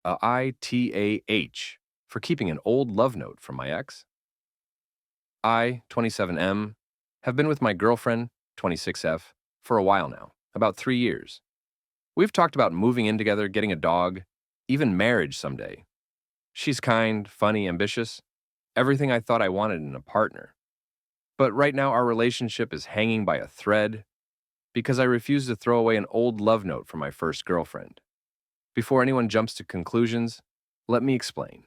ITAH, for keeping an old love note from my ex. I, 27M, have been with my girlfriend, 26F, for a while now, about 3 years. We've talked about moving in together, getting a dog, even marriage someday. She's kind, funny, ambitious, everything I thought I wanted in a partner. But right now, our relationship is hanging by a thread because I refuse to throw away an old love note from my first girlfriend. Before anyone jumps to conclusions, let me explain.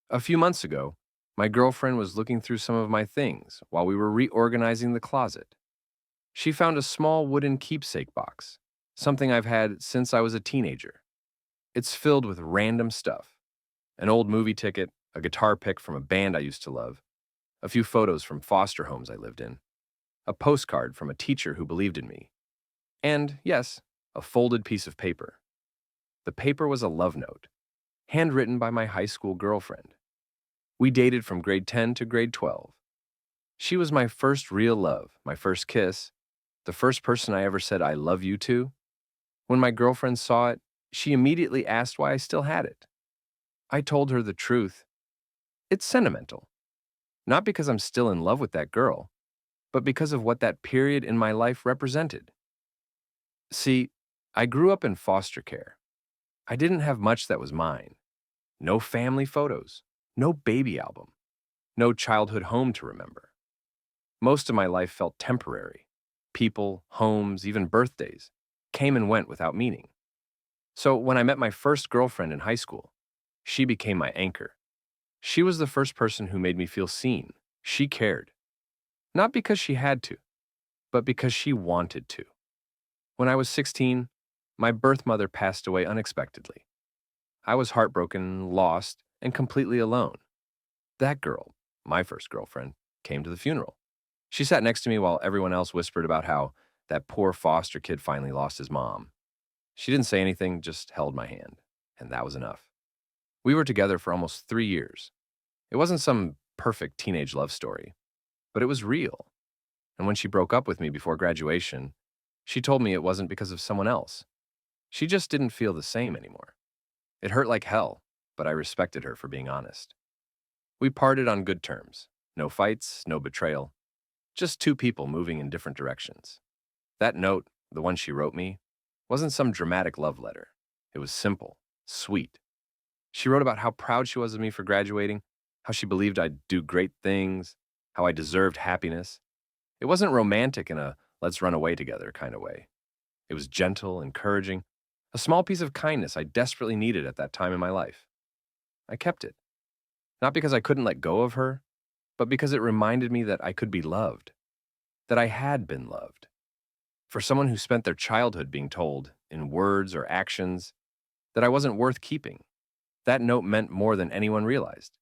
A few months ago, my girlfriend was looking through some of my things while we were reorganizing the closet. She found a small wooden keepsake box, something I've had since I was a teenager. It's filled with random stuff: an old movie ticket, a guitar pick from a band I used to love, a few photos from foster homes I lived in, a postcard from a teacher who believed in me, and, yes, a folded piece of paper. The paper was a love note, handwritten by my high school girlfriend. We dated from grade 10 to grade 12. She was my first real love, my first kiss, the first person I ever said I love you to. When my girlfriend saw it, she immediately asked why I still had it. I told her the truth. It's sentimental. Not because I'm still in love with that girl, but because of what that period in my life represented. See, I grew up in foster care. I didn't have much that was mine. No family photos, no baby album, no childhood home to remember. Most of my life felt temporary. People, homes, even birthdays came and went without meaning. So when I met my first girlfriend in high school, she became my anchor. She was the first person who made me feel seen. She cared. Not because she had to, but because she wanted to. When I was 16, my birth mother passed away unexpectedly. I was heartbroken, lost, and completely alone. That girl, my first girlfriend, came to the funeral. She sat next to me while everyone else whispered about how that poor foster kid finally lost his mom. She didn't say anything, just held my hand, and that was enough. We were together for almost 3 years. It wasn't some perfect teenage love story, but it was real. And when she broke up with me before graduation, she told me it wasn't because of someone else. She just didn't feel the same anymore. It hurt like hell, but I respected her for being honest. We parted on good terms. No fights, no betrayal. Just two people moving in different directions. That note, the one she wrote me, wasn't some dramatic love letter. It was simple, sweet. She wrote about how proud she was of me for graduating, how she believed I'd do great things, how I deserved happiness. It wasn't romantic in a let's run away together kind of way. It was gentle, encouraging, a small piece of kindness I desperately needed at that time in my life. I kept it, not because I couldn't let go of her, but because it reminded me that I could be loved, that I had been loved. For someone who spent their childhood being told, in words or actions, that I wasn't worth keeping, that note meant more than anyone realized.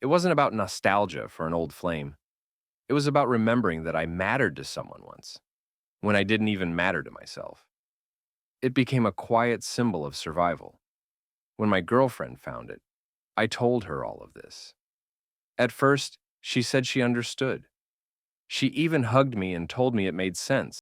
It wasn't about nostalgia for an old flame. It was about remembering that I mattered to someone once, when I didn't even matter to myself. It became a quiet symbol of survival. When my girlfriend found it, I told her all of this. At first, she said she understood. She even hugged me and told me it made sense.